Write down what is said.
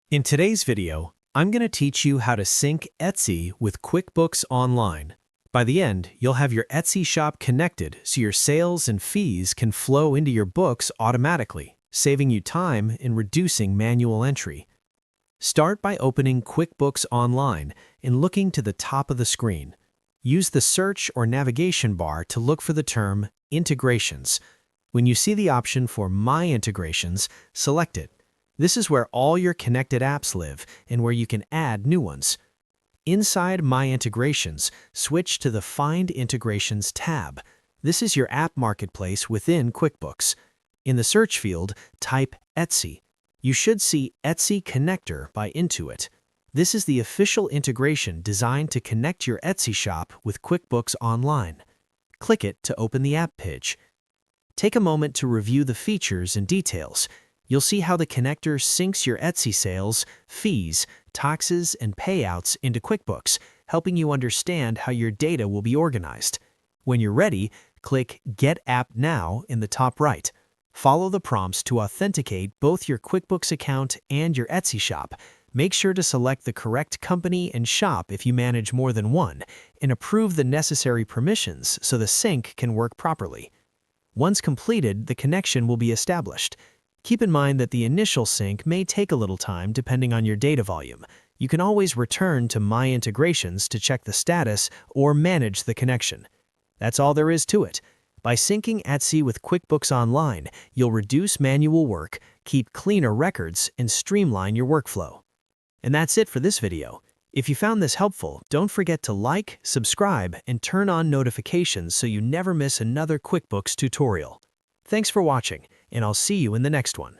In today's video, I'm going to teach you how to sync Etsy with QuickBooks Online. By the end, you'll have your Etsy shop connected so your sales and fees can flow into your books automatically, saving you time and reducing manual entry. Start by opening QuickBooks Online and looking to the top of the screen. Use the search or navigation bar to look for the term Integrations. When you see the option for My Integrations, select it. This is where all your connected apps live and where you can add new ones. Inside My Integrations, switch to the Find Integrations tab. This is your app marketplace within QuickBooks. In the search field, type Etsy. You should see Etsy Connector by Intuit. This is the official integration designed to connect your Etsy shop with QuickBooks Online. Click it to open the app page. Take a moment to review the features and details. You'll see how the connector syncs your Etsy sales, fees, taxes, and payouts into QuickBooks, helping you understand how your data will be organized. When you're ready, click Get App Now in the top right. Follow the prompts to authenticate both your QuickBooks account and your Etsy shop. Make sure to select the correct company and shop if you manage more than one, and approve the necessary permissions so the sync can work properly. Once completed, the connection will be established. Keep in mind that the initial sync may take a little time depending on your data volume. You can always return to My Integrations to check the status or manage the connection. That's all there is to it. By syncing Etsy with QuickBooks Online, you'll reduce manual work, keep cleaner records, and streamline your workflow. And that's it for this video. If you found this helpful, don't forget to like, subscribe, and turn on notifications so you never miss another QuickBooks tutorial. Thanks for watching, and I'll see you in the next one.